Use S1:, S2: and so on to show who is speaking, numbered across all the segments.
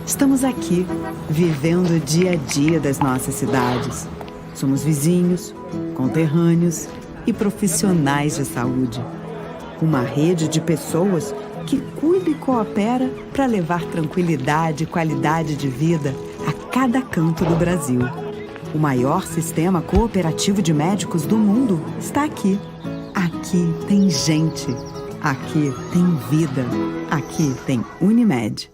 S1: Estamos aqui, vivendo o dia a dia das nossas cidades. Somos vizinhos, conterrâneos e profissionais de saúde. Uma rede de pessoas que cuida e coopera para levar tranquilidade e qualidade de vida a cada canto do Brasil. O maior sistema cooperativo de médicos do mundo está aqui. Aqui tem gente. Aqui tem vida. Aqui tem Unimed.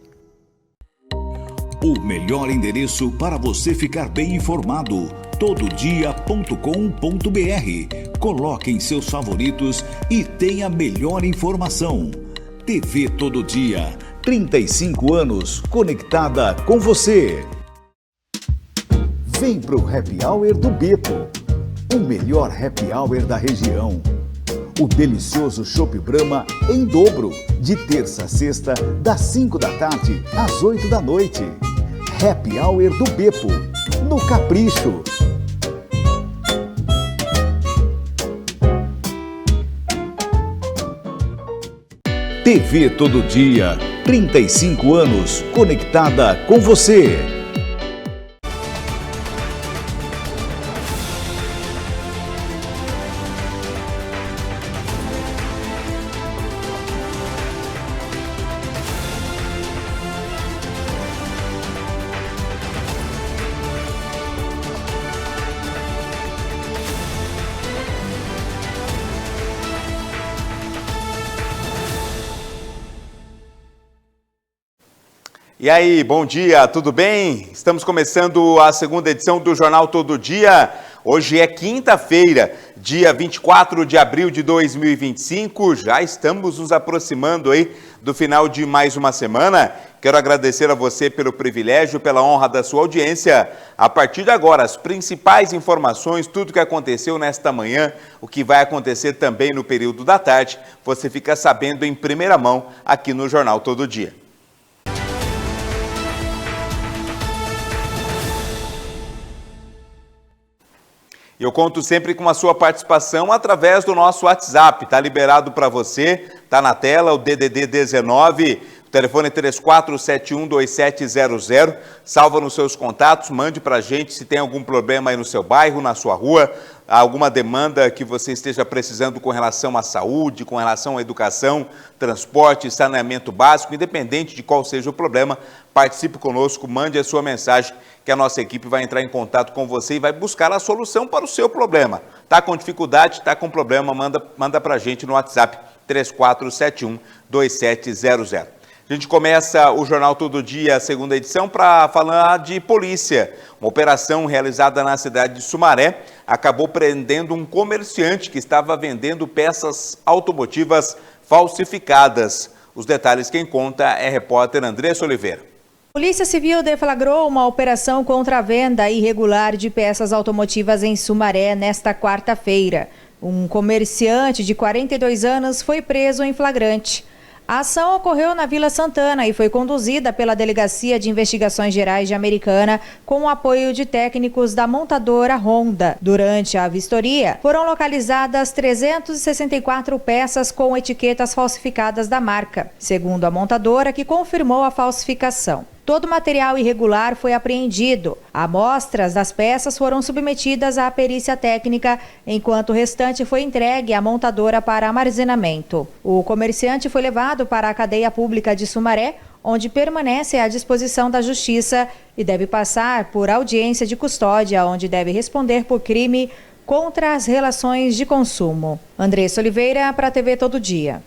S2: O melhor endereço para você ficar bem informado, tododia.com.br. Coloque em seus favoritos e tenha a melhor informação. TV Todo Dia, 35 anos conectada com você. Vem pro Happy Hour do Beto, o melhor Happy Hour da região. O delicioso Chopp Brahma em dobro, de terça a sexta, das 5 da tarde às 8 da noite. Happy Hour do Bepo, no Capricho. TV Todo Dia, 35 anos conectada com você.
S3: E aí, bom dia, tudo bem? Estamos começando a segunda edição do Jornal Todo Dia. Hoje é quinta-feira, dia 24 de abril de 2025. Já estamos nos aproximando aí do final de mais uma semana. Quero agradecer a você pelo privilégio, pela honra da sua audiência. A partir de agora, as principais informações, tudo o que aconteceu nesta manhã, o que vai acontecer também no período da tarde, você fica sabendo em primeira mão aqui no Jornal Todo Dia. Eu conto sempre com a sua participação através do nosso WhatsApp. Está liberado para você, está na tela o DDD 19, o telefone é 34712700. Salva nos seus contatos, mande para a gente se tem algum problema aí no seu bairro, na sua rua, alguma demanda que você esteja precisando com relação à saúde, com relação à educação, transporte, saneamento básico, independente de qual seja o problema, participe conosco, mande a sua mensagem, que a nossa equipe vai entrar em contato com você e vai buscar a solução para o seu problema. Está com dificuldade, está com problema, manda para a gente no WhatsApp 34712700. A gente começa o Jornal Todo Dia, a segunda edição, para falar de polícia. Uma operação realizada na cidade de Sumaré acabou prendendo um comerciante que estava vendendo peças automotivas falsificadas. Os detalhes quem conta é a repórter Andressa Oliveira.
S4: Polícia Civil deflagrou uma operação contra a venda irregular de peças automotivas em Sumaré nesta quarta-feira. Um comerciante de 42 anos foi preso em flagrante. A ação ocorreu na Vila Santana e foi conduzida pela Delegacia de Investigações Gerais de Americana com o apoio de técnicos da montadora Honda. Durante a vistoria, foram localizadas 364 peças com etiquetas falsificadas da marca, segundo a montadora, que confirmou a falsificação. Todo o material irregular foi apreendido. Amostras das peças foram submetidas à perícia técnica, enquanto o restante foi entregue à montadora para armazenamento. O comerciante foi levado para a cadeia pública de Sumaré, onde permanece à disposição da Justiça e deve passar por audiência de custódia, onde deve responder por crime contra as relações de consumo. Andressa Oliveira, para a TV Todo Dia.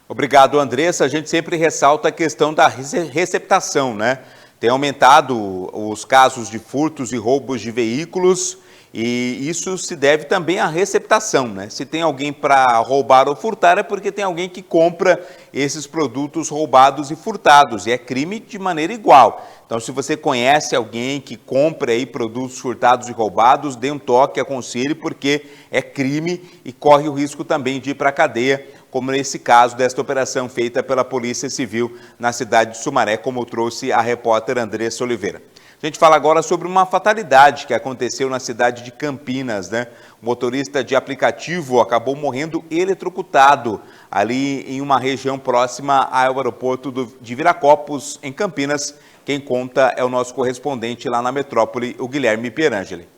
S3: Obrigado, Andressa. A gente sempre ressalta a questão da receptação, né? Tem aumentado os casos de furtos e roubos de veículos e isso se deve também à receptação, né? Se tem alguém para roubar ou furtar é porque tem alguém que compra esses produtos roubados e furtados e é crime de maneira igual. Então, se você conhece alguém que compra aí produtos furtados e roubados, dê um toque, aconselhe, porque é crime e corre o risco também de ir para a cadeia, como nesse caso desta operação feita pela Polícia Civil na cidade de Sumaré, como trouxe a repórter Andressa Oliveira. A gente fala agora sobre uma fatalidade que aconteceu na cidade de Campinas, né? O motorista de aplicativo acabou morrendo eletrocutado ali em uma região próxima ao aeroporto de Viracopos, em Campinas. Quem conta é o nosso correspondente lá na metrópole, o Guilherme Pierangeli.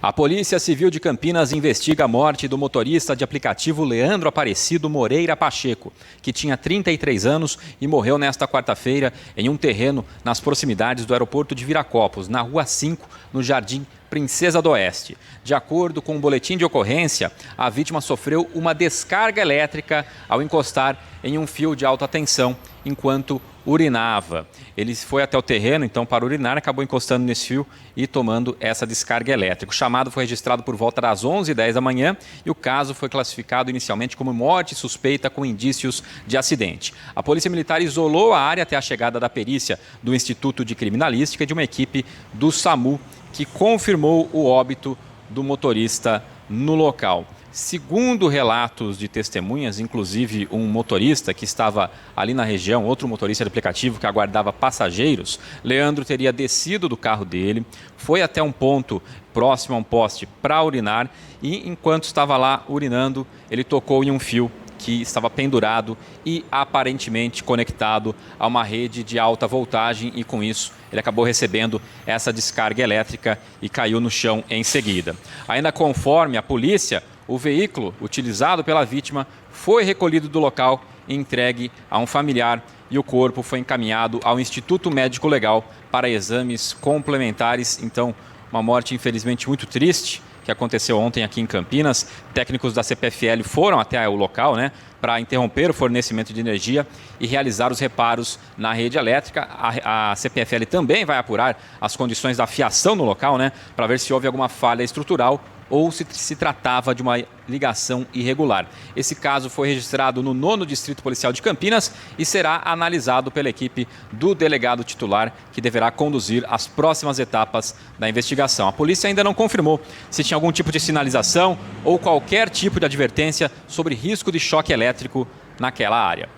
S5: A Polícia Civil de Campinas investiga a morte do motorista de aplicativo Leandro Aparecido Moreira Pacheco, que tinha 33 anos e morreu nesta quarta-feira em um terreno nas proximidades do aeroporto de Viracopos, na Rua 5, no Jardim Princesa do Oeste. De acordo com um boletim de ocorrência, a vítima sofreu uma descarga elétrica ao encostar em um fio de alta tensão enquanto urinava. Ele foi até o terreno, então, para urinar, acabou encostando nesse fio e tomando essa descarga elétrica. O chamado foi registrado por volta das 11h10 da manhã e o caso foi classificado inicialmente como morte suspeita com indícios de acidente. A Polícia Militar isolou a área até a chegada da perícia do Instituto de Criminalística e de uma equipe do SAMU, que confirmou o óbito do motorista no local. Segundo relatos de testemunhas, inclusive um motorista que estava ali na região, outro motorista de aplicativo que aguardava passageiros, Leandro teria descido do carro dele, foi até um ponto próximo a um poste para urinar e, enquanto estava lá urinando, ele tocou em um fio que estava pendurado e aparentemente conectado a uma rede de alta voltagem e, com isso, ele acabou recebendo essa descarga elétrica e caiu no chão em seguida. Ainda conforme a polícia, o veículo utilizado pela vítima foi recolhido do local e entregue a um familiar e o corpo foi encaminhado ao Instituto Médico Legal para exames complementares. Então, uma morte infelizmente muito triste que aconteceu ontem aqui em Campinas. Técnicos da CPFL foram até o local, né, para interromper o fornecimento de energia e realizar os reparos na rede elétrica. A CPFL também vai apurar as condições da fiação no local, né, para ver se houve alguma falha estrutural ou se tratava de uma ligação irregular. Esse caso foi registrado no 9º Distrito Policial de Campinas e será analisado pela equipe do delegado titular, que deverá conduzir as próximas etapas da investigação. A polícia ainda não confirmou se tinha algum tipo de sinalização ou qualquer tipo de advertência sobre risco de choque elétrico naquela área.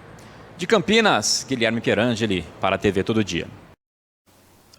S5: De Campinas, Guilherme Pierangeli, para a TV Todo Dia.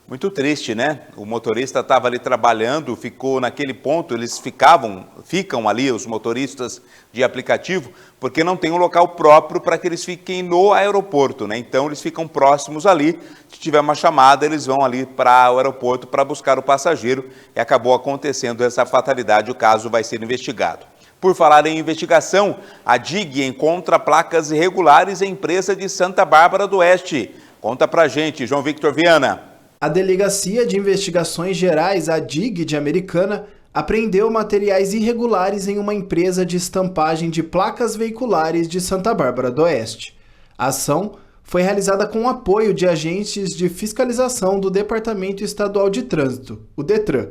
S3: Muito triste, né? O motorista estava ali trabalhando, ficou naquele ponto, eles ficam ali, os motoristas de aplicativo, porque não tem um local próprio para que eles fiquem no aeroporto, né? Então eles ficam próximos ali, se tiver uma chamada, eles vão ali para o aeroporto para buscar o passageiro e acabou acontecendo essa fatalidade, o caso vai ser investigado. Por falar em investigação, a DIG encontra placas irregulares em empresa de Santa Bárbara do Oeste. Conta pra gente, João Victor Viana.
S6: A Delegacia de Investigações Gerais, a DIG de Americana, apreendeu materiais irregulares em uma empresa de estampagem de placas veiculares de Santa Bárbara do Oeste. A ação foi realizada com o apoio de agentes de fiscalização do Departamento Estadual de Trânsito, o DETRAN.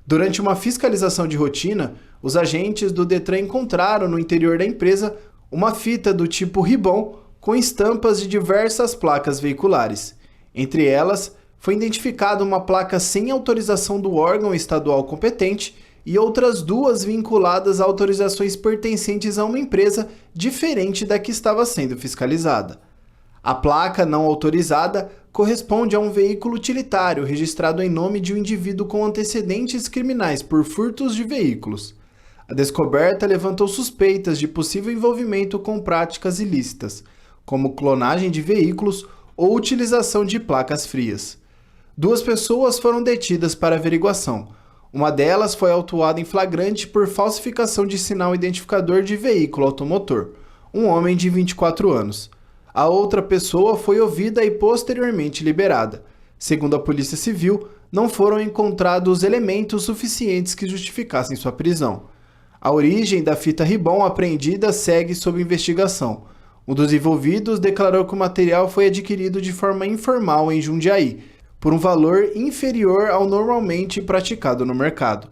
S6: Durante uma fiscalização de rotina, os agentes do DETRAN encontraram no interior da empresa uma fita do tipo ribbon com estampas de diversas placas veiculares. Entre elas, foi identificada uma placa sem autorização do órgão estadual competente e outras duas vinculadas a autorizações pertencentes a uma empresa diferente da que estava sendo fiscalizada. A placa não autorizada corresponde a um veículo utilitário registrado em nome de um indivíduo com antecedentes criminais por furtos de veículos. A descoberta levantou suspeitas de possível envolvimento com práticas ilícitas, como clonagem de veículos ou utilização de placas frias. 2 pessoas foram detidas para averiguação. Uma delas foi autuada em flagrante por falsificação de sinal identificador de veículo automotor, um homem de 24 anos. A outra pessoa foi ouvida e posteriormente liberada. Segundo a Polícia Civil, não foram encontrados elementos suficientes que justificassem sua prisão. A origem da fita ribbon apreendida segue sob investigação. Um dos envolvidos declarou que o material foi adquirido de forma informal em Jundiaí, por um valor inferior ao normalmente praticado no mercado.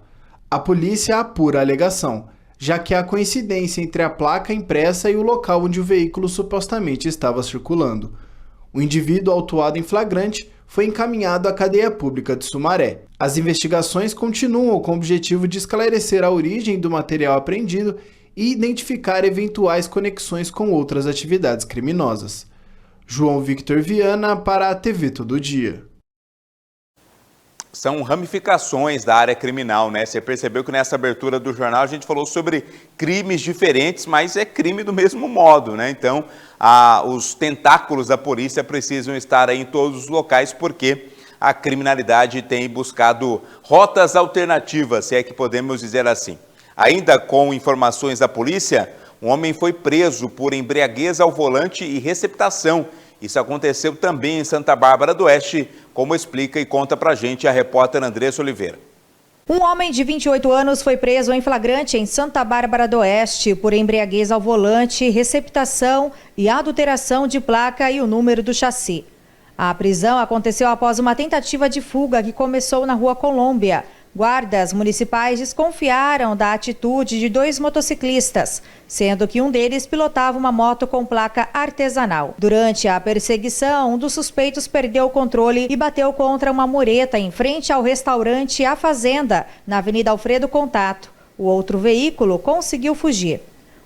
S6: A polícia apura a alegação, já que há coincidência entre a placa impressa e o local onde o veículo supostamente estava circulando. O indivíduo autuado em flagrante foi encaminhado à cadeia pública de Sumaré. As investigações continuam com o objetivo de esclarecer a origem do material apreendido e identificar eventuais conexões com outras atividades criminosas. João Victor Viana para a TV Todo Dia.
S3: são ramificações da área criminal, né? Você percebeu que nessa abertura do jornal a gente falou sobre crimes diferentes, mas é crime do mesmo modo, né? Então, os tentáculos da polícia precisam estar aí em todos os locais, porque a criminalidade tem buscado rotas alternativas, se é que podemos dizer assim. Ainda com informações da polícia, um homem foi preso por embriaguez ao volante e receptação. Isso aconteceu também em Santa Bárbara do Oeste, como explica e conta pra gente a repórter Andressa Oliveira.
S4: Um homem de 28 anos foi preso em flagrante em Santa Bárbara do Oeste por embriaguez ao volante, receptação e adulteração de placa e o número do chassi. A prisão aconteceu após uma tentativa de fuga que começou na Rua Colômbia. Guardas municipais desconfiaram da atitude de 2 motociclistas, sendo que um deles pilotava uma moto com placa artesanal. Durante a perseguição, um dos suspeitos perdeu o controle e bateu contra uma mureta em frente ao restaurante A Fazenda, na Avenida Alfredo Contato. O outro veículo conseguiu fugir.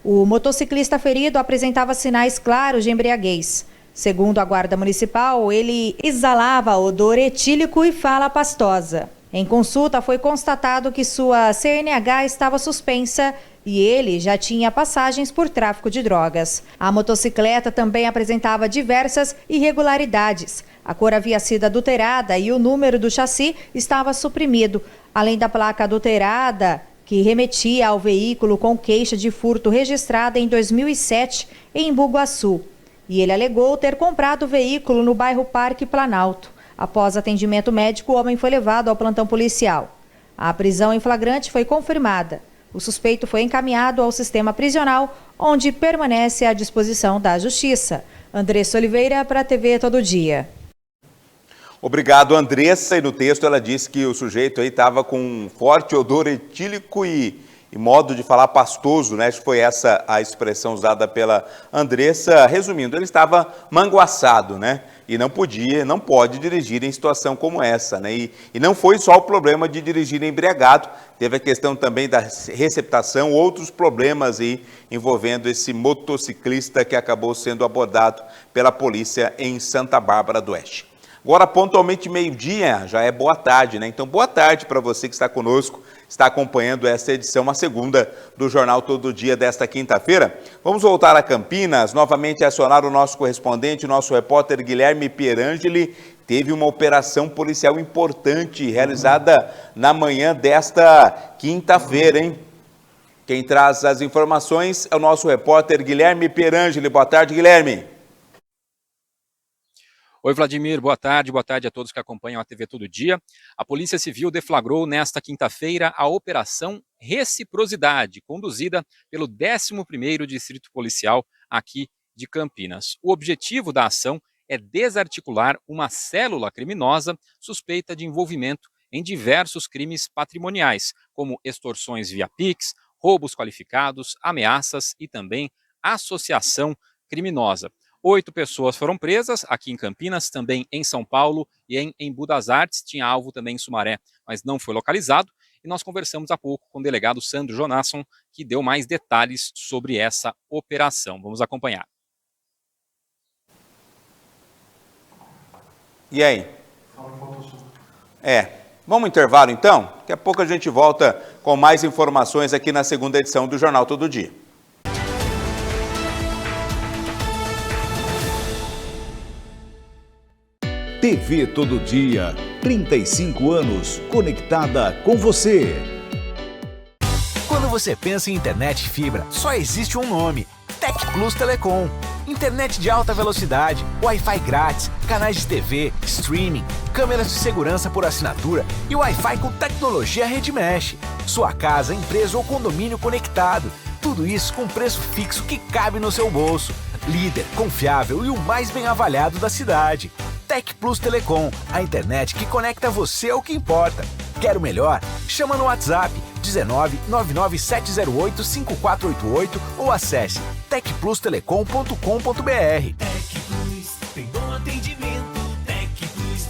S4: O motociclista ferido apresentava sinais claros de embriaguez. Segundo a Guarda Municipal, ele exalava odor etílico e fala pastosa. Em consulta, foi constatado que sua CNH estava suspensa e ele já tinha passagens por tráfico de drogas. A motocicleta também apresentava diversas irregularidades. A cor havia sido adulterada e o número do chassi estava suprimido, além da placa adulterada, que remetia ao veículo com queixa de furto registrada em 2007 em Bugaçu. E ele alegou ter comprado o veículo no bairro Parque Planalto. Após atendimento médico, o homem foi levado ao plantão policial. A prisão em flagrante foi confirmada. O suspeito foi encaminhado ao sistema prisional, onde permanece à disposição da Justiça. Andressa Oliveira, para a TV Todo Dia.
S3: Obrigado, Andressa. E no texto ela disse que o sujeito aí estava com um forte odor etílico e modo de falar pastoso, né? Acho que foi essa a expressão usada pela Andressa. Resumindo, ele estava manguaçado, né? E não pode dirigir em situação como essa, né? E não foi só o problema de dirigir embriagado, teve a questão também da receptação, outros problemas aí envolvendo esse motociclista que acabou sendo abordado pela polícia em Santa Bárbara do Oeste. Agora, pontualmente meio-dia, já é boa tarde, né? Então, boa tarde para você que está conosco, está acompanhando esta edição, a segunda do Jornal Todo Dia desta quinta-feira. Vamos voltar a Campinas, novamente acionar o nosso correspondente, o nosso repórter Guilherme Pierangeli. Teve uma operação policial importante realizada na manhã desta quinta-feira, hein? Quem traz as informações é o nosso repórter Guilherme Pierangeli. Boa tarde, Guilherme.
S5: Oi, Vladimir, boa tarde a todos que acompanham a TV Todo Dia. A Polícia Civil deflagrou nesta quinta-feira a Operação Reciprocidade, conduzida pelo 11º Distrito Policial aqui de Campinas. O objetivo da ação é desarticular uma célula criminosa suspeita de envolvimento em diversos crimes patrimoniais, como extorsões via Pix, roubos qualificados, ameaças e também associação criminosa. 8 pessoas foram presas aqui em Campinas, também em São Paulo e em Embu das Artes. Tinha alvo também em Sumaré, mas não foi localizado. E nós conversamos há pouco com o delegado Sandro Jonasson, que deu mais detalhes sobre essa operação. Vamos acompanhar.
S3: E aí? Vamos ao intervalo então? Daqui a pouco a gente volta com mais informações aqui na segunda edição do Jornal Todo Dia.
S2: TV Todo Dia, 35 anos conectada com você.
S7: Quando você pensa em internet fibra, só existe um nome: Tec Plus Telecom. Internet de alta velocidade, Wi-Fi grátis, canais de TV, streaming, câmeras de segurança por assinatura e Wi-Fi com tecnologia Rede Mesh. Sua casa, empresa ou condomínio conectado. Tudo isso com preço fixo que cabe no seu bolso. Líder, confiável e o mais bem avaliado da cidade. Tec Plus Telecom, a internet que conecta você ao que importa. Quer o melhor? Chama no WhatsApp 19 99708 5488 ou acesse tecplustelecom.com.br.
S8: Tec Plus tem bom atendimento. Tec Plus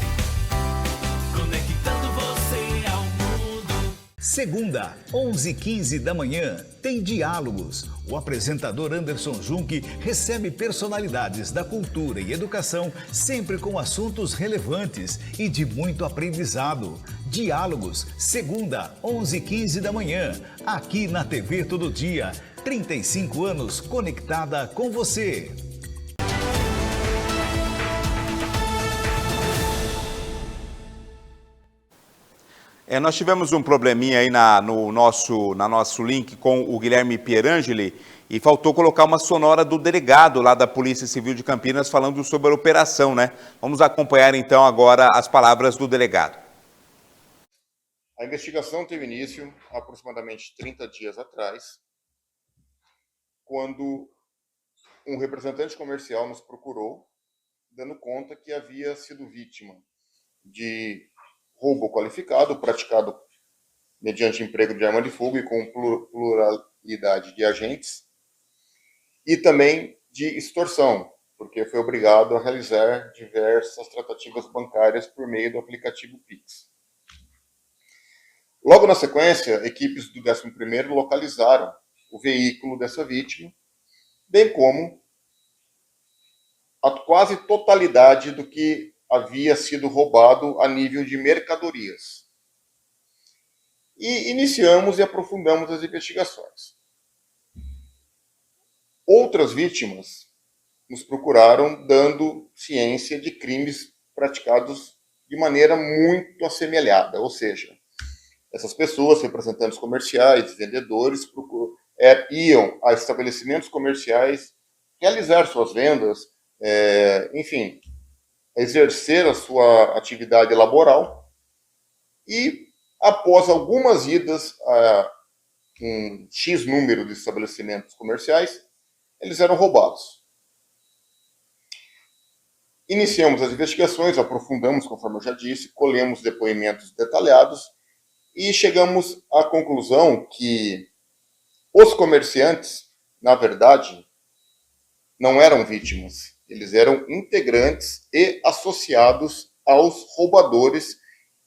S8: conectando você ao mundo.
S2: Segunda, 11h15 da manhã, tem Diálogos. O apresentador Anderson Junque recebe personalidades da cultura e educação, sempre com assuntos relevantes e de muito aprendizado. Diálogos, segunda, 11h15 da manhã, aqui na TV Todo Dia. 35 anos conectada com você.
S3: Nós tivemos um probleminha aí no nosso link com o Guilherme Pierangeli e faltou colocar uma sonora do delegado lá da Polícia Civil de Campinas falando sobre a operação, né? Vamos acompanhar então agora as palavras do delegado.
S9: A investigação teve início há aproximadamente 30 dias atrás, quando um representante comercial nos procurou, dando conta que havia sido vítima de roubo qualificado, praticado mediante emprego de arma de fogo e com pluralidade de agentes, e também de extorsão, porque foi obrigado a realizar diversas tratativas bancárias por meio do aplicativo Pix. Logo na sequência, equipes do 11º localizaram o veículo dessa vítima, bem como a quase totalidade do que havia sido roubado a nível de mercadorias. E iniciamos e aprofundamos as investigações. Outras vítimas nos procuraram dando ciência de crimes praticados de maneira muito assemelhada, ou seja, essas pessoas, representantes comerciais, vendedores, iam a estabelecimentos comerciais realizar suas vendas, enfim, exercer a sua atividade laboral e, após algumas idas a um X número de estabelecimentos comerciais, eles eram roubados. Iniciamos as investigações, aprofundamos, conforme eu já disse, colhemos depoimentos detalhados e chegamos à conclusão que os comerciantes, na verdade, não eram vítimas. Eles eram integrantes e associados aos roubadores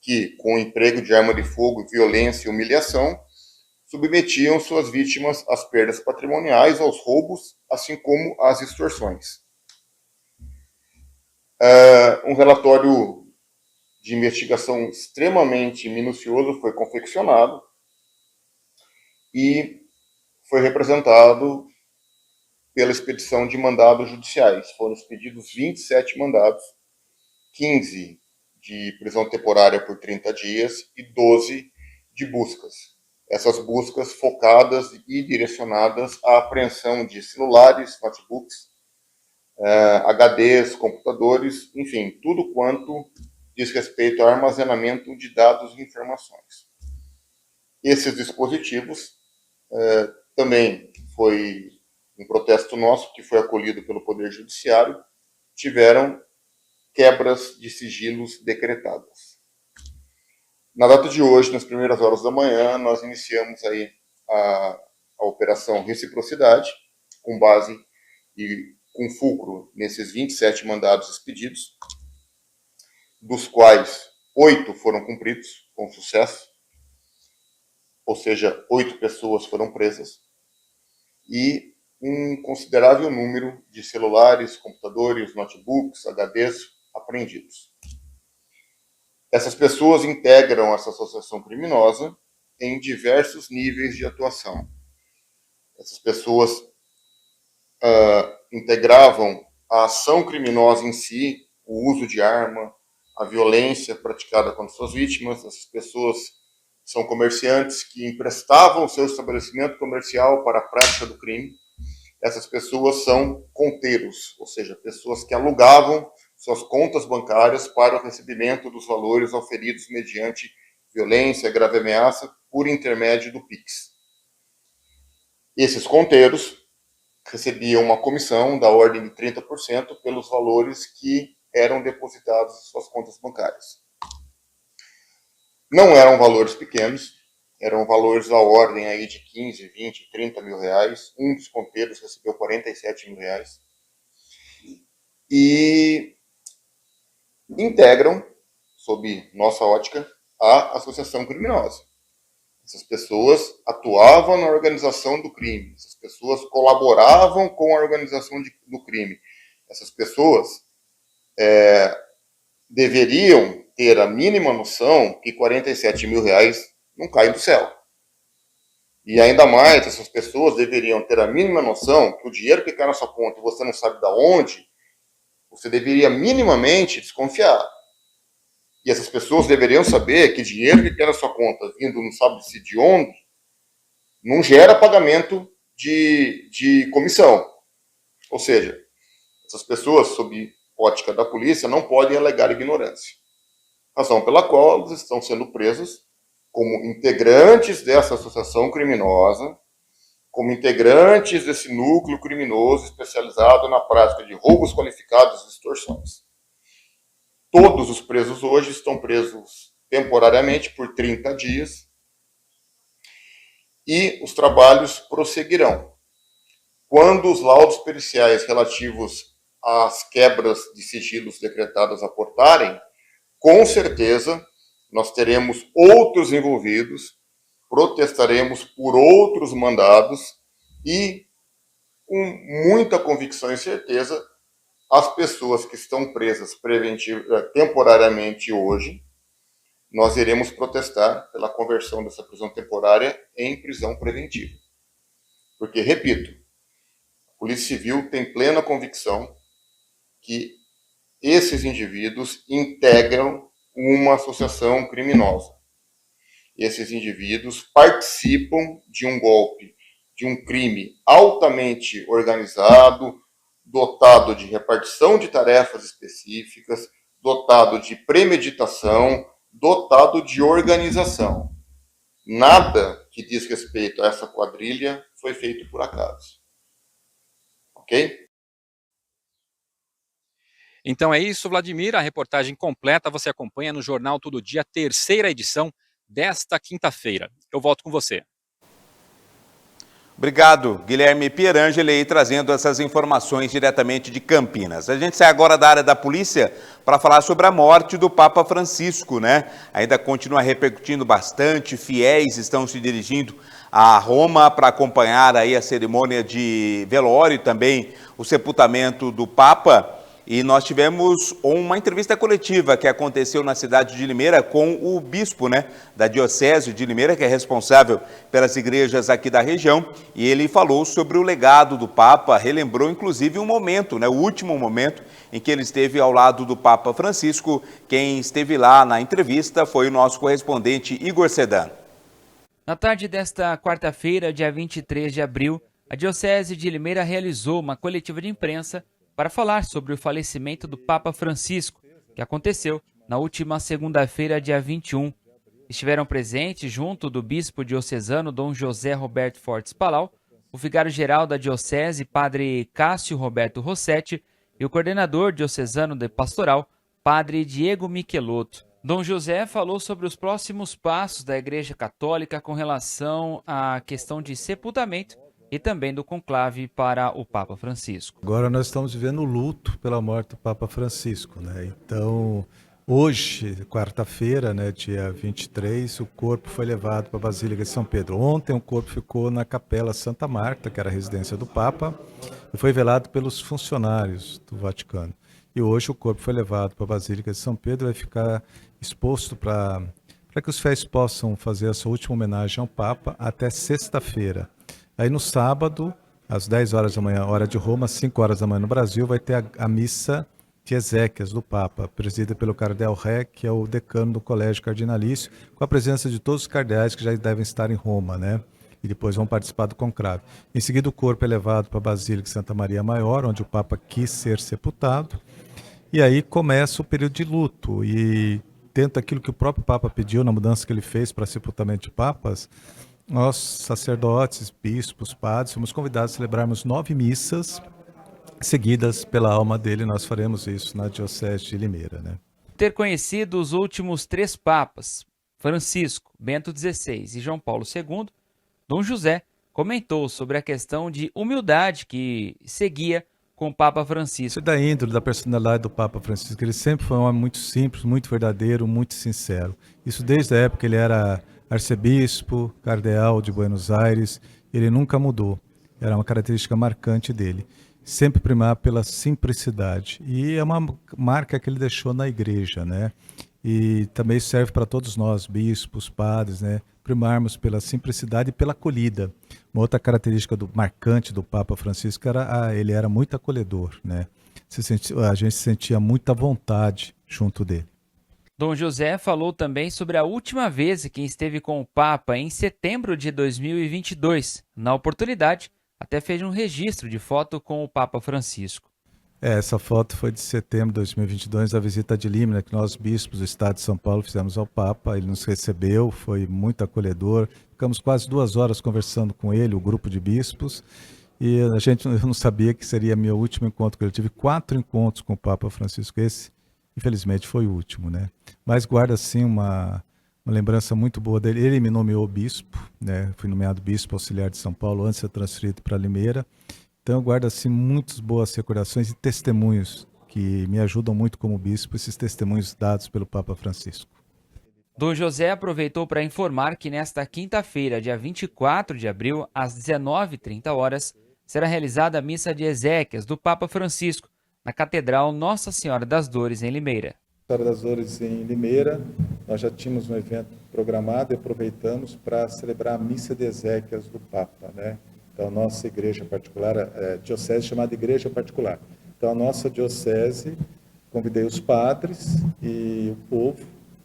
S9: que, com o emprego de arma de fogo, violência e humilhação, submetiam suas vítimas às perdas patrimoniais, aos roubos, assim como às extorsões. Um relatório de investigação extremamente minucioso foi confeccionado e foi representado pela expedição de mandados judiciais. Foram expedidos 27 mandados, 15 de prisão temporária por 30 dias e 12 de buscas. Essas buscas focadas e direcionadas à apreensão de celulares, notebooks, HDs, computadores, enfim, tudo quanto diz respeito ao armazenamento de dados e informações. Esses dispositivos também foi um protesto nosso, que foi acolhido pelo Poder Judiciário, tiveram quebras de sigilos decretadas. Na data de hoje, nas primeiras horas da manhã, nós iniciamos aí a Operação Reciprocidade, com base e com fulcro nesses 27 mandados expedidos, dos quais 8 foram cumpridos com sucesso, ou seja, 8 pessoas foram presas, e um considerável número de celulares, computadores, notebooks, HDs apreendidos. Essas pessoas integram essa associação criminosa em diversos níveis de atuação. Essas pessoas integravam a ação criminosa em si, o uso de arma, a violência praticada contra suas vítimas. Essas pessoas são comerciantes que emprestavam o seu estabelecimento comercial para a prática do crime. Essas pessoas são conteiros, ou seja, pessoas que alugavam suas contas bancárias para o recebimento dos valores auferidos mediante violência, grave ameaça, por intermédio do Pix. Esses conteiros recebiam uma comissão da ordem de 30% pelos valores que eram depositados em suas contas bancárias. Não eram valores pequenos, eram valores da ordem aí de 15, 20, 30 mil reais. Um dos conteiros recebeu 47 mil reais. E integram, sob nossa ótica, a associação criminosa. Essas pessoas atuavam na organização do crime. Essas pessoas colaboravam com a organização do crime. Essas pessoas deveriam ter a mínima noção que 47 mil reais não caem do céu. E ainda mais, essas pessoas deveriam ter a mínima noção que o dinheiro que cai na sua conta e você não sabe de onde, você deveria minimamente desconfiar. E essas pessoas deveriam saber que dinheiro que cai na sua conta, vindo não sabe-se de onde, não gera pagamento de comissão. Ou seja, essas pessoas, sob ótica da polícia, não podem alegar ignorância. Razão pela qual elas estão sendo presas como integrantes dessa associação criminosa, como integrantes desse núcleo criminoso especializado na prática de roubos qualificados e extorsões. Todos os presos hoje estão presos temporariamente por 30 dias e os trabalhos prosseguirão. Quando os laudos periciais relativos às quebras de sigilos decretadas aportarem, com certeza nós teremos outros envolvidos, protestaremos por outros mandados e, com muita convicção e certeza, as pessoas que estão presas temporariamente hoje, nós iremos protestar pela conversão dessa prisão temporária em prisão preventiva. Porque, repito, a Polícia Civil tem plena convicção que esses indivíduos integram uma associação criminosa. Esses indivíduos participam de um golpe, de um crime altamente organizado, dotado de repartição de tarefas específicas, dotado de premeditação, dotado de organização. Nada que diz respeito a essa quadrilha foi feito por acaso. Ok?
S5: Então é isso, Vladimir. A reportagem completa você acompanha no Jornal Todo Dia, terceira edição desta quinta-feira. Eu volto com você.
S3: Obrigado, Guilherme Pierangeli, aí trazendo essas informações diretamente de Campinas. A gente sai agora da área da polícia para falar sobre a morte do Papa Francisco, né? Ainda continua repercutindo bastante, fiéis estão se dirigindo a Roma para acompanhar aí a cerimônia de velório e também o sepultamento do Papa. E nós tivemos uma entrevista coletiva que aconteceu na cidade de Limeira com o bispo, né, da Diocese de Limeira, que é responsável pelas igrejas aqui da região, e ele falou sobre o legado do Papa, relembrou inclusive um momento, né, o último momento em que ele esteve ao lado do Papa Francisco. Quem esteve lá na entrevista foi o nosso correspondente Igor Sedano.
S10: Na tarde desta quarta-feira, dia 23 de abril, a Diocese de Limeira realizou uma coletiva de imprensa para falar sobre o falecimento do Papa Francisco, que aconteceu na última segunda-feira, dia 21. Estiveram presentes, junto do bispo diocesano Dom José Roberto Fortes Palau, o vigário-geral da Diocese, Padre Cássio Roberto Rossetti, e o coordenador diocesano de pastoral, Padre Diego Michelotto. Dom José falou sobre os próximos passos da Igreja Católica com relação à questão de sepultamento e também do conclave para o Papa Francisco.
S11: Agora nós estamos vivendo o luto pela morte do Papa Francisco, né? Então, hoje, quarta-feira, né, dia 23, o corpo foi levado para a Basílica de São Pedro. Ontem o corpo ficou na Capela Santa Marta, que era a residência do Papa, e foi velado pelos funcionários do Vaticano. E hoje o corpo foi levado para a Basílica de São Pedro e vai ficar exposto para que os fiéis possam fazer a sua última homenagem ao Papa até sexta-feira. Aí no sábado, às 10 horas da manhã, hora de Roma, às 5 horas da manhã no Brasil, vai ter a missa de exéquias do Papa, presidida pelo Cardeal Ré, que é o decano do Colégio Cardinalício, com a presença de todos os cardeais que já devem estar em Roma, né? E depois vão participar do conclave. Em seguida, o corpo é levado para a Basílica de Santa Maria Maior, onde o Papa quis ser sepultado. E aí começa o período de luto. E dentro daquilo que o próprio Papa pediu, na mudança que ele fez para sepultamento de papas, nós, sacerdotes, bispos, padres, fomos convidados a celebrarmos 9 missas seguidas pela alma dele. Nós faremos isso na Diocese de Limeira, né?
S10: Ter conhecido os últimos 3 papas, Francisco, Bento XVI e João Paulo II, Dom José comentou sobre a questão de humildade que seguia com o Papa Francisco.
S11: Isso é da índole, da personalidade do Papa Francisco. Ele sempre foi um homem muito simples, muito verdadeiro, muito sincero. Isso desde a época que ele era arcebispo, cardeal de Buenos Aires, ele nunca mudou. Era uma característica marcante dele. Sempre primar pela simplicidade. E é uma marca que ele deixou na igreja, né? E também serve para todos nós, bispos, padres, né, primarmos pela simplicidade e pela acolhida. Uma outra característica marcante do Papa Francisco era ele era muito acolhedor, né? A gente sentia muita vontade junto dele.
S10: Dom José falou também sobre a última vez que esteve com o Papa em setembro de 2022. Na oportunidade, até fez um registro de foto com o Papa Francisco.
S11: Essa foto foi de setembro de 2022, a visita de Límina, que nós, bispos do estado de São Paulo, fizemos ao Papa. Ele nos recebeu, foi muito acolhedor. Ficamos quase 2 horas conversando com ele, o grupo de bispos. E eu não sabia que seria meu último encontro com ele. Eu tive 4 encontros com o Papa Francisco. Esse, infelizmente, foi o último, né? Mas guarda, assim, uma lembrança muito boa dele. Ele me nomeou bispo, né? Fui nomeado bispo auxiliar de São Paulo antes de ser transferido para Limeira. Então eu guardo assim muitas boas recordações e testemunhos que me ajudam muito como bispo, esses testemunhos dados pelo Papa Francisco.
S10: Dom José aproveitou para informar que nesta quinta-feira, dia 24 de abril, às 19h30, será realizada a missa de exéquias do Papa Francisco, na Catedral Nossa Senhora das Dores, em Limeira.
S11: Nossa Senhora das Dores em Limeira, nós já tínhamos um evento programado e aproveitamos para celebrar a missa de exéquias do Papa, né? Então, a nossa igreja particular, diocese chamada Igreja Particular. Então, a nossa diocese, convidei os padres e o povo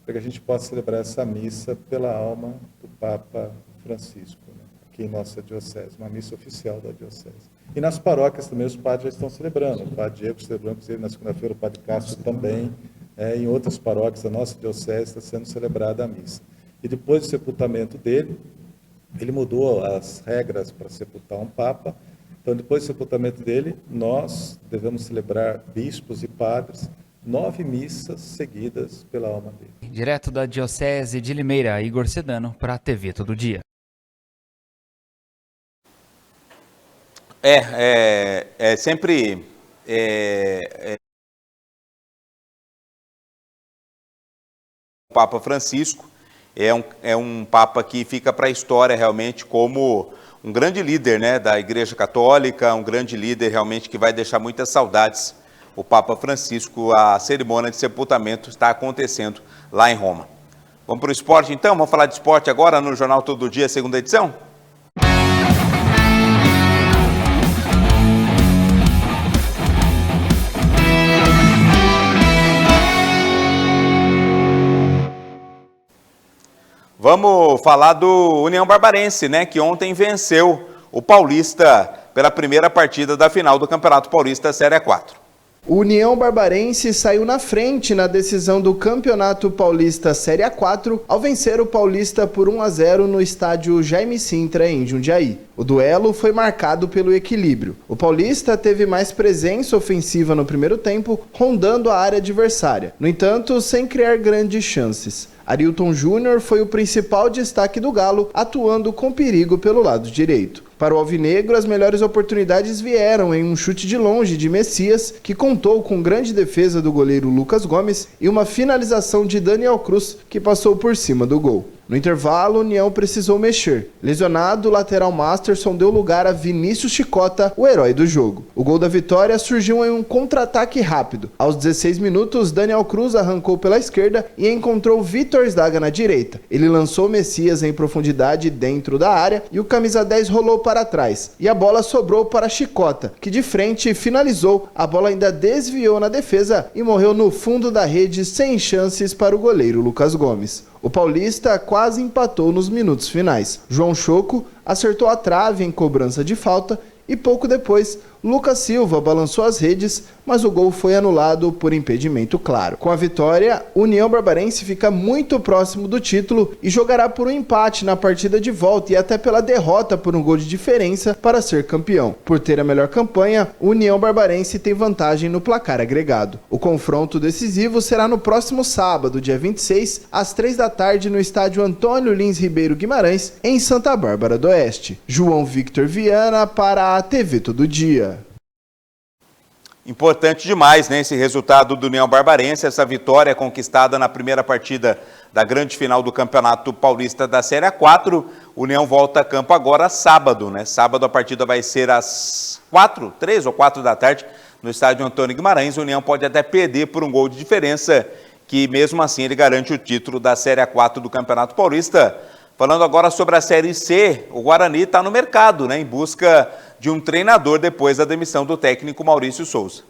S11: para que a gente possa celebrar essa missa pela alma do Papa Francisco, né? Aqui em nossa diocese, uma missa oficial da diocese. E nas paróquias também os padres já estão celebrando. O padre Diego celebrou, inclusive, na segunda-feira, o padre Cássio também. Em outras paróquias da nossa diocese está sendo celebrada a missa. E depois do sepultamento dele, ele mudou as regras para sepultar um Papa. Então, depois do sepultamento dele, nós devemos celebrar, bispos e padres, 9 missas seguidas pela alma dele.
S10: Direto da Diocese de Limeira, Igor Sedano, para a TV Todo Dia.
S3: Sempre o Papa Francisco é um Papa que fica para a história realmente como um grande líder, né, da Igreja Católica, um grande líder realmente que vai deixar muitas saudades. O Papa Francisco, a cerimônia de sepultamento está acontecendo lá em Roma. Vamos para o esporte então? Vamos falar de esporte agora no Jornal Todo Dia, segunda edição? Vamos falar do União Barbarense, né, que ontem venceu o Paulista pela primeira partida da final do Campeonato Paulista Série 4.
S6: O União Barbarense saiu na frente na decisão do Campeonato Paulista Série A4 ao vencer o Paulista por 1-0 no estádio Jaime Sintra, em Jundiaí. O duelo foi marcado pelo equilíbrio. O Paulista teve mais presença ofensiva no primeiro tempo, rondando a área adversária, no entanto, sem criar grandes chances. Arilton Júnior foi o principal destaque do Galo, atuando com perigo pelo lado direito. Para o alvinegro, as melhores oportunidades vieram em um chute de longe de Messias, que contou com grande defesa do goleiro Lucas Gomes e uma finalização de Daniel Cruz, que passou por cima do gol. No intervalo, o União precisou mexer. Lesionado, o lateral Masterson deu lugar a Vinícius Chicota, o herói do jogo. O gol da vitória surgiu em um contra-ataque rápido. Aos 16 minutos, Daniel Cruz arrancou pela esquerda e encontrou Vitor Sdaga na direita. Ele lançou Messias em profundidade dentro da área e o camisa 10 rolou para trás. E a bola sobrou para Chicota, que de frente finalizou. A bola ainda desviou na defesa e morreu no fundo da rede sem chances para o goleiro Lucas Gomes. O Paulista quase empatou nos minutos finais. João Choco acertou a trave em cobrança de falta e pouco depois, Lucas Silva balançou as redes, mas o gol foi anulado por impedimento claro. Com a vitória, o União Barbarense fica muito próximo do título e jogará por um empate na partida de volta e até pela derrota por um gol de diferença para ser campeão. Por ter a melhor campanha, o União Barbarense tem vantagem no placar agregado. O confronto decisivo será no próximo sábado, dia 26, às 3 da tarde, no estádio Antônio Lins Ribeiro Guimarães, em Santa Bárbara do Oeste. João Victor Viana para a TV Todo Dia.
S3: Importante demais, né, esse resultado do União Barbarense, essa vitória conquistada na primeira partida da grande final do Campeonato Paulista da Série A4. O União volta a campo agora sábado, né? Sábado a partida vai ser às 3 ou 4 da tarde no estádio Antônio Guimarães. O União pode até perder por um gol de diferença, que mesmo assim ele garante o título da Série A4 do Campeonato Paulista. Falando agora sobre a Série C, o Guarani está no mercado, né, em busca de um treinador depois da demissão do técnico Maurício Souza.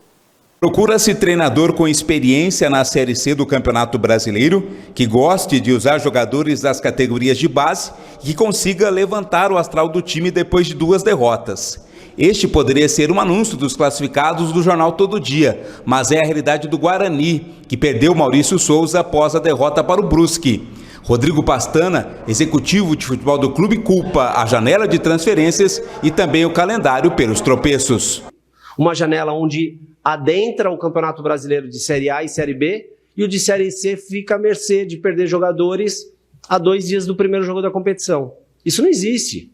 S3: Procura-se treinador com experiência na Série C do Campeonato Brasileiro, que goste de usar jogadores das categorias de base e que consiga levantar o astral do time depois de 2 derrotas. Este poderia ser um anúncio dos classificados do jornal Todo Dia, mas é a realidade do Guarani, que perdeu Maurício Souza após a derrota para o Brusque. Rodrigo Pastana, executivo de futebol do clube, culpa a janela de transferências e também o calendário pelos tropeços.
S12: Uma janela onde adentra o Campeonato Brasileiro de Série A e Série B e o de Série C fica à mercê de perder jogadores a 2 dias do primeiro jogo da competição. Isso não existe.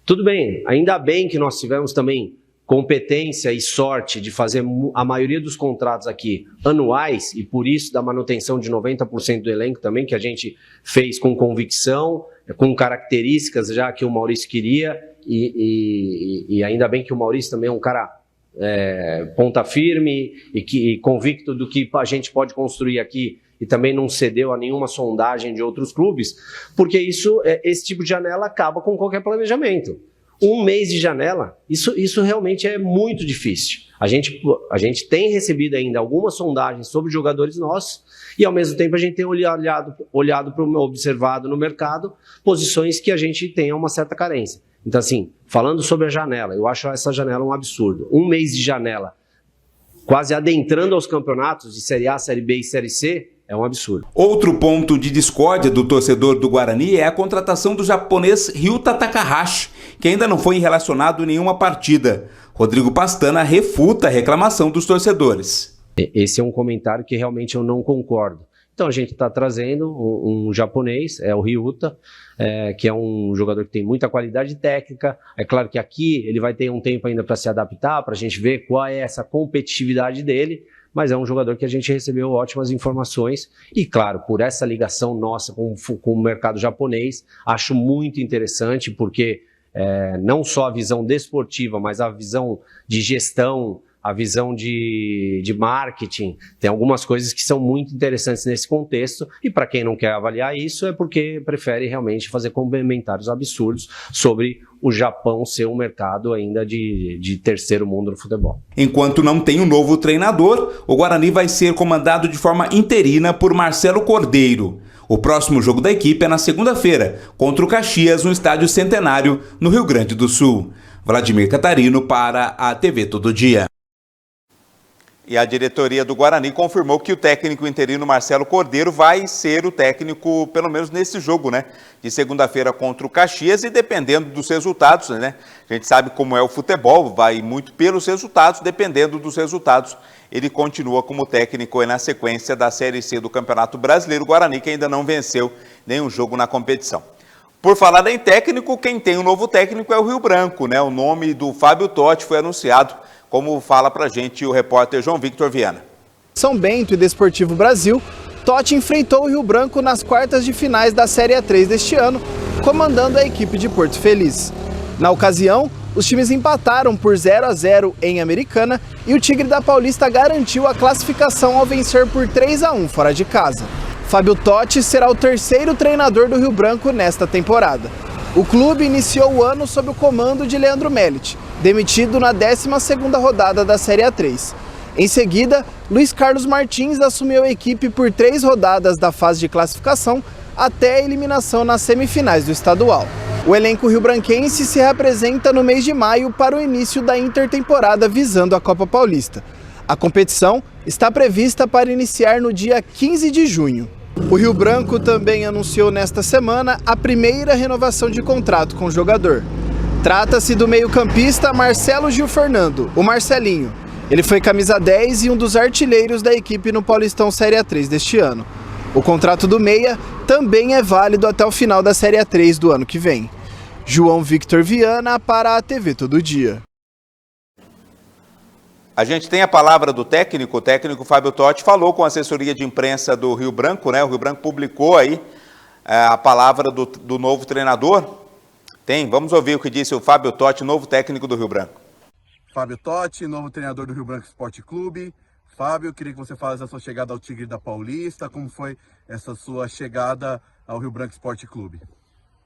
S12: Tudo bem, ainda bem que nós tivemos também competência e sorte de fazer a maioria dos contratos aqui anuais e por isso da manutenção de 90% do elenco também, que a gente fez com convicção, com características já que o Maurício queria e ainda bem que o Maurício também é um cara ponta firme e convicto do que a gente pode construir aqui e também não cedeu a nenhuma sondagem de outros clubes, porque esse tipo de janela acaba com qualquer planejamento. 1 mês de janela, isso realmente é muito difícil. A gente tem recebido ainda algumas sondagens sobre jogadores nossos e ao mesmo tempo a gente tem olhado para observado no mercado posições que a gente tem uma certa carência. Então assim, falando sobre a janela, eu acho essa janela um absurdo. 1 mês de janela, quase adentrando aos campeonatos de Série A, Série B e Série C, é um absurdo.
S3: Outro ponto de discórdia do torcedor do Guarani é a contratação do japonês Ryuta Takahashi, que ainda não foi relacionado em nenhuma partida. Rodrigo Pastana refuta a reclamação dos torcedores.
S12: Esse é um comentário que realmente eu não concordo. Então a gente está trazendo um japonês, o Ryuta, que é um jogador que tem muita qualidade técnica. É claro que aqui ele vai ter um tempo ainda para se adaptar, para a gente ver qual é essa competitividade dele, mas é um jogador que a gente recebeu ótimas informações e, claro, por essa ligação nossa com o mercado japonês, acho muito interessante porque não só a visão desportiva, mas a visão de gestão, a visão de marketing, tem algumas coisas que são muito interessantes nesse contexto e para quem não quer avaliar isso é porque prefere realmente fazer comentários absurdos sobre o Japão ser um mercado ainda de terceiro mundo no futebol.
S3: Enquanto não tem um novo treinador, o Guarani vai ser comandado de forma interina por Marcelo Cordeiro. O próximo jogo da equipe é na segunda-feira, contra o Caxias, no Estádio Centenário, no Rio Grande do Sul. Vladimir Catarino para a TV Todo Dia. E a diretoria do Guarani confirmou que o técnico interino Marcelo Cordeiro vai ser o técnico, pelo menos nesse jogo, né? De segunda-feira contra o Caxias e dependendo dos resultados, né? A gente sabe como é o futebol, vai muito pelos resultados, dependendo dos resultados, ele continua como técnico na sequência da Série C do Campeonato Brasileiro. O Guarani que ainda não venceu nenhum jogo na competição. Por falar em técnico, quem tem um novo técnico é o Rio Branco, né? O nome do Fábio Totti foi anunciado, como fala pra gente o repórter João Victor Viana.
S6: São Bento e Desportivo Brasil, Totti enfrentou o Rio Branco nas quartas de finais da Série A3 deste ano, comandando a equipe de Porto Feliz. Na ocasião, os times empataram por 0-0 em Americana e o Tigre da Paulista garantiu a classificação ao vencer por 3-1 fora de casa. Fábio Totti será o terceiro treinador do Rio Branco nesta temporada. O clube iniciou o ano sob o comando de Leandro Mellit, demitido na 12ª rodada da Série A3. Em seguida, Luiz Carlos Martins assumiu a equipe por 3 rodadas da fase de classificação até a eliminação nas semifinais do estadual. O elenco rio-branquense se reapresenta no mês de maio para o início da intertemporada visando a Copa Paulista. A competição está prevista para iniciar no dia 15 de junho. O Rio Branco também anunciou nesta semana a primeira renovação de contrato com o jogador. Trata-se do meio-campista Marcelo Gil Fernando, o Marcelinho. Ele foi camisa 10 e um dos artilheiros da equipe no Paulistão Série A3 deste ano. O contrato do meia também é válido até o final da Série A3 do ano que vem. João Victor Viana para a TV Todo Dia.
S3: A gente tem a palavra do técnico, o técnico Fábio Totti falou com a assessoria de imprensa do Rio Branco, né? O Rio Branco publicou aí a palavra do novo treinador. Vamos ouvir o que disse o Fábio Totti, novo técnico do Rio Branco.
S13: Fábio Totti, novo treinador do Rio Branco Esporte Clube. Fábio, eu queria que você falasse da sua chegada ao Tigre da Paulista, como foi essa sua chegada ao Rio Branco Esporte Clube.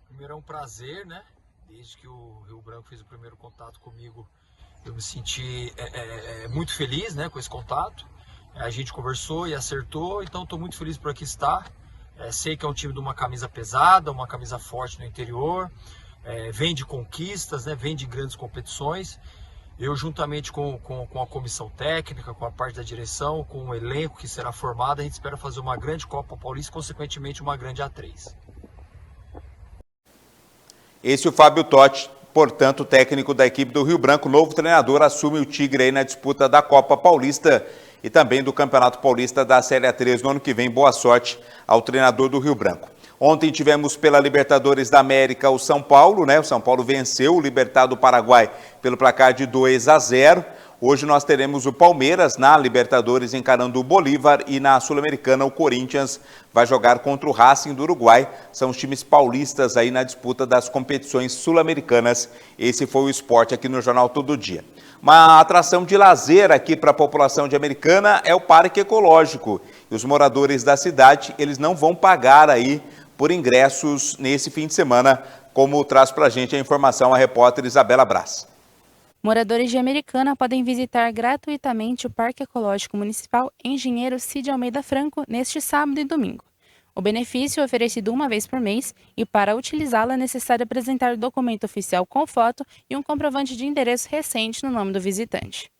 S14: Primeiro é um prazer, né? Desde que o Rio Branco fez o primeiro contato comigo, eu me senti muito feliz, né, com esse contato. A gente conversou e acertou, então estou muito feliz por aqui estar. Sei que é um time de uma camisa pesada, uma camisa forte no interior, vem de conquistas, né, vem de grandes competições. Eu, juntamente com a comissão técnica, com a parte da direção, com o elenco que será formado, a gente espera fazer uma grande Copa Paulista e, consequentemente, uma grande A3.
S3: Esse é o Fábio Totti, portanto, técnico da equipe do Rio Branco, novo treinador, assume o Tigre aí na disputa da Copa Paulista e também do Campeonato Paulista da Série A3 no ano que vem. Boa sorte ao treinador do Rio Branco. Ontem tivemos pela Libertadores da América o São Paulo, né? O São Paulo venceu o Libertad do Paraguai pelo placar de 2-0. Hoje nós teremos o Palmeiras na Libertadores encarando o Bolívar e na Sul-Americana o Corinthians vai jogar contra o Racing do Uruguai. São os times paulistas aí na disputa das competições sul-americanas. Esse foi o esporte aqui no Jornal Todo Dia. Uma atração de lazer aqui para a população de Americana é o Parque Ecológico. E os moradores da cidade, eles não vão pagar aí por ingressos nesse fim de semana, como traz para a gente a informação a repórter Isabela Braz.
S15: Moradores de Americana podem visitar gratuitamente o Parque Ecológico Municipal Engenheiro Cid Almeida Franco neste sábado e domingo. O benefício é oferecido uma vez por mês e, para utilizá-lo, é necessário apresentar documento oficial com foto e um comprovante de endereço recente no nome do visitante.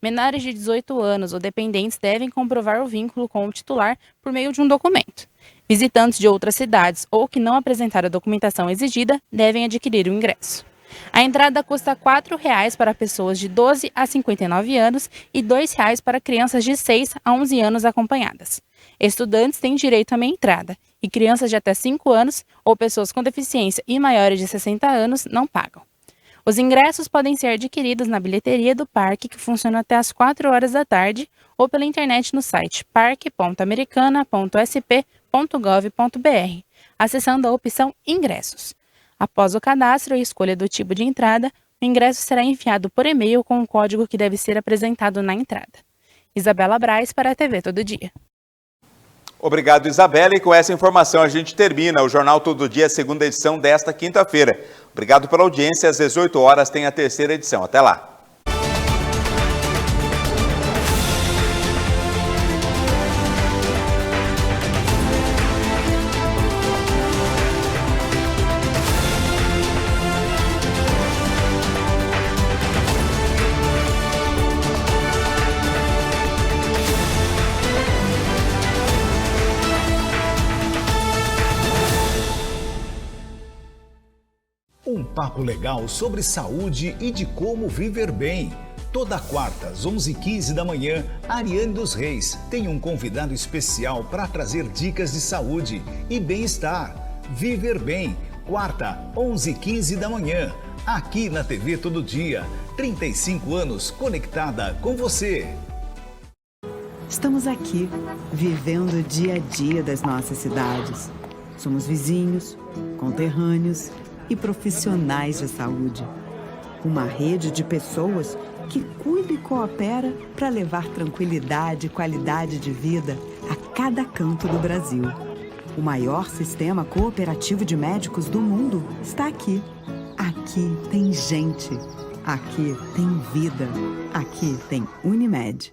S15: Menores de 18 anos ou dependentes devem comprovar o vínculo com o titular por meio de um documento. Visitantes de outras cidades ou que não apresentaram a documentação exigida devem adquirir o ingresso. A entrada custa R$ 4,00 para pessoas de 12 a 59 anos e R$ 2,00 para crianças de 6 a 11 anos acompanhadas. Estudantes têm direito à meia entrada e crianças de até 5 anos ou pessoas com deficiência e maiores de 60 anos não pagam. Os ingressos podem ser adquiridos na bilheteria do parque, que funciona até às 4 horas da tarde, ou pela internet no site parque.americana.sp.gov.br, acessando a opção Ingressos. Após o cadastro e escolha do tipo de entrada, o ingresso será enviado por e-mail com o código que deve ser apresentado na entrada. Isabela Braz para a TV Todo Dia.
S3: Obrigado, Isabela. E com essa informação a gente termina o Jornal Todo Dia, segunda edição desta quinta-feira. Obrigado pela audiência. Às 18 horas tem a terceira edição. Até lá.
S2: Um papo legal sobre saúde e de como viver bem. Toda quarta, às 11h15 da manhã, Ariane dos Reis tem um convidado especial para trazer dicas de saúde e bem-estar. Viver Bem, quarta, 11h15 da manhã, aqui na TV Todo Dia. 35 anos conectada com você.
S1: Estamos aqui, vivendo o dia a dia das nossas cidades. Somos vizinhos, conterrâneos e profissionais de saúde. Uma rede de pessoas que cuida e coopera para levar tranquilidade e qualidade de vida a cada canto do Brasil. O maior sistema cooperativo de médicos do mundo está aqui. Aqui tem gente. Aqui tem vida. Aqui tem Unimed.